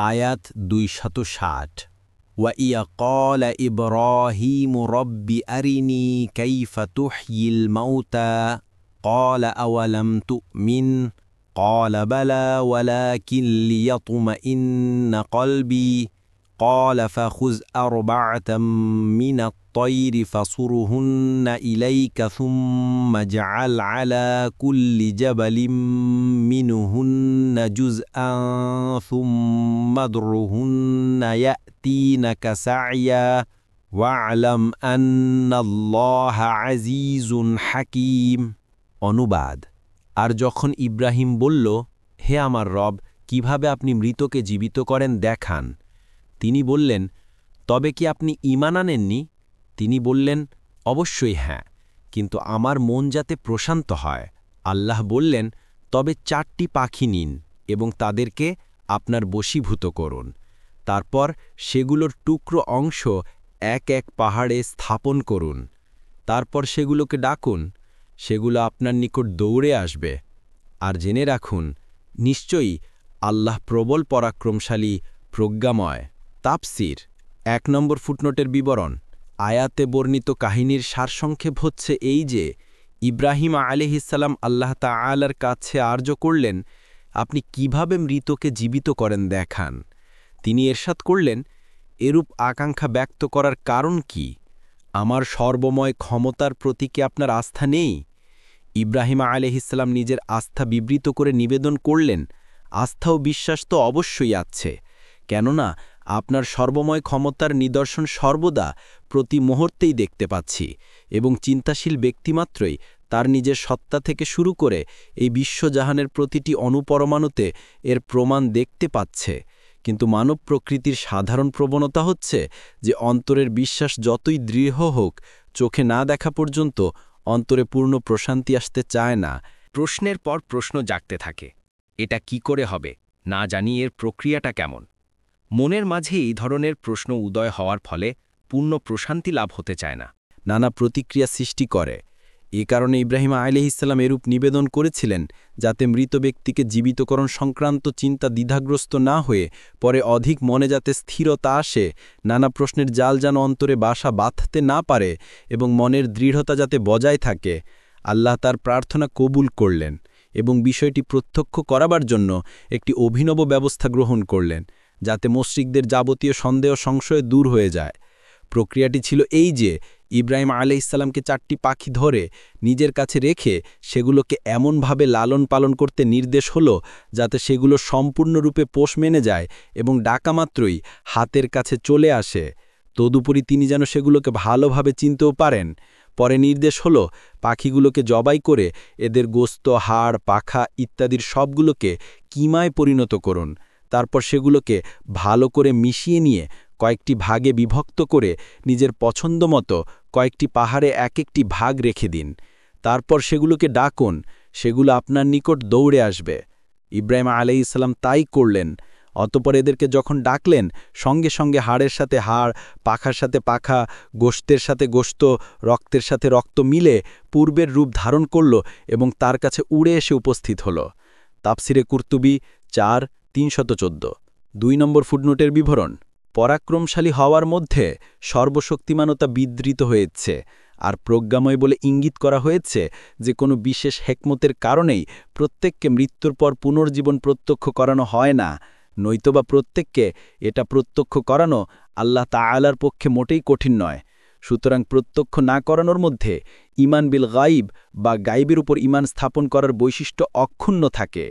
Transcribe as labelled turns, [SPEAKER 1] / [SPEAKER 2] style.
[SPEAKER 1] আয়াত 260 ওয়াইয়া ক্বালা ইব্রাহিমু রব্বি আরিনি কাইফা তুহয়িল মাউতা ক্বালা আওয়ালাম তুমিন ক্বালা বালা ওয়ালাকিন লিয়াতমাইন্না কলবি ক্বালা ফাখুয আরবা'তাম মিনাত الطير فصرهن إليك ثم اجعل على كل جبل منهن جزءا ثم ادرهن يأتينك سعيا واعلم أن الله عزيز حكيم। অনুবাদ। আর যখন ইব্রাহিম বলল, হে আমার রব, কিভাবে আপনি মৃতকে জীবিত করেন দেখান, তিনি বললেন, তবে কি আপনি ঈমান আনেননি? তিনি বললেন, অবশ্যই হ্যাঁ, কিন্তু আমার মন যাতে প্রশান্ত হয়। আল্লাহ বললেন, তবে 4টি পাখি নিন এবং তাদেরকে আপনার বশীভূত করুন। তারপর সেগুলোর টুকরো অংশ এক এক পাহাড়ে স্থাপন করুন। তারপর সেগুলোকে ডাকুন, সেগুলো আপনার নিকট দৌড়ে আসবে। আর জেনে রাখুন, নিশ্চয়ই আল্লাহ প্রবল পরাক্রমশালী, প্রজ্ঞাময়। তাফসির। 1 নম্বর ফুটনোটের বিবরণ। আয়াতে বর্ণিত কাহিনীর সারসংক্ষেপ হচ্ছে এই যে, ইব্রাহিম আলাইহিসসালাম আল্লাহ তাআলার কাছে আর্য করলেন, আপনি কিভাবে মৃতকে জীবিত করেন দেখান। তিনি ইরশাদ করলেন, এরূপ আকাঙ্ক্ষা ব্যক্ত করার কারণ কি? আমার সর্বময় ক্ষমতার প্রতি কি আপনার আস্থা নেই? ইব্রাহিম আলাইহিসসালাম নিজের আস্থা বিবৃত করে নিবেদন করলেন, আস্থা ও বিশ্বাস তো অবশ্যই আছে, কেননা আপনার সর্বময় ক্ষমতার নিদর্শন সর্বদা প্রতি মুহূর্তেই দেখতে পাচ্ছি, এবং চিন্তাশীল ব্যক্তিমাত্রই তার নিজের সত্তা থেকে শুরু করে এই বিশ্বজাহানের প্রতিটি অণুপরমাণুতে এর প্রমাণ দেখতে পাচ্ছে। কিন্তু মানব প্রকৃতির সাধারণ প্রবণতা হচ্ছে যে অন্তরের বিশ্বাস যতই দৃঢ় হোক, চোখে না দেখা পর্যন্ত অন্তরে পূর্ণ প্রশান্তি আসতে চায় না।
[SPEAKER 2] প্রশ্নের পর প্রশ্ন জাগতে থাকে, এটা কি করে হবে, না জানি এর প্রক্রিয়াটা কেমন। মনের মাঝে এই ধরনের প্রশ্ন উদয় হওয়ার ফলে পূর্ণ প্রশান্তি লাভ হতে চায় না,
[SPEAKER 1] নানা প্রতিক্রিয়া সৃষ্টি করে। এ কারণে ইব্রাহিম আলাইহিসসালাম এরূপ নিবেদন করেছিলেন, যাতে মৃত ব্যক্তিকে জীবিতকরণ সংক্রান্ত চিন্তা দ্বিধাগ্রস্ত না হয়ে পরে অধিক মনে যাতে স্থিরতা আসে, নানা প্রশ্নের জাল যেন অন্তরে বাসা বাঁধতে না পারে এবং মনের দৃঢ়তা যাতে বজায় থাকে। আল্লাহ তার প্রার্থনা কবুল করলেন এবং বিষয়টি প্রত্যক্ষ করাবার জন্য একটি অভিনব ব্যবস্থা গ্রহণ করলেন, যাতে মুশরিকদের যাবতীয় সন্দেহ সংশয় দূর হয়ে যায়। প্রক্রিয়াটি ছিল এই যে, ইব্রাহিম আলাইহিসসালামকে 4টি পাখি ধরে নিজের কাছে রেখে সেগুলোকে এমনভাবে লালন পালন করতে নির্দেশ হলো যাতে সেগুলো সম্পূর্ণরূপে পোষ মেনে যায় এবং ডাকামাত্রই হাতের কাছে চলে আসে। তদুপরি তিনি যেন সেগুলোকে ভালোভাবে চিনতেও পারেন। পরে নির্দেশ হলো, পাখিগুলোকে জবাই করে এদের গোস্ত, হাড়, পাখা ইত্যাদির সবগুলোকে কিমায় পরিণত করুন। তারপর সেগুলোকে ভালো করে মিশিয়ে নিয়ে কয়েকটি ভাগে বিভক্ত করে নিজের পছন্দমতো কয়েকটি পাহাড়ে এক একটি ভাগ রেখে দিন। তারপর সেগুলোকে ডাকুন, সেগুলো আপনার নিকট দৌড়ে আসবে। ইব্রাহিম আলাইহিসসালাম তাই করলেন। অতঃপর এদেরকে যখন ডাকলেন, সঙ্গে সঙ্গে হাড়ের সাথে হাড়, পাখার সাথে পাখা, গোশতের সাথে গোশত, রক্তের সাথে রক্ত মিলে পূর্বের রূপ ধারণ করল এবং তার কাছে উড়ে এসে উপস্থিত হল। তাফসিরে কুরতুবী 4:314। 2 নম্বর ফুটনোটের বিবরণ। পরাক্রমশালী হওয়ার মধ্যে সর্বশক্তিমানতা বিধৃত হয়েছে, আর প্রজ্ঞাময় বলে ইঙ্গিত করা হয়েছে যে কোনো বিশেষ হেকমতের কারণেই প্রত্যেককে মৃত্যুর পর পুনর্জীবন প্রত্যক্ষ করানো হয় না, নয়তোবা প্রত্যেককে এটা প্রত্যক্ষ করানো আল্লাহ তাআলার পক্ষে মোটেই কঠিন নয়। সুতরাং প্রত্যক্ষ না করানোর মধ্যে ঈমান বিল গাইব বা গাইবের উপর ঈমান স্থাপন করার বৈশিষ্ট্য অক্ষুণ্ণ থাকে।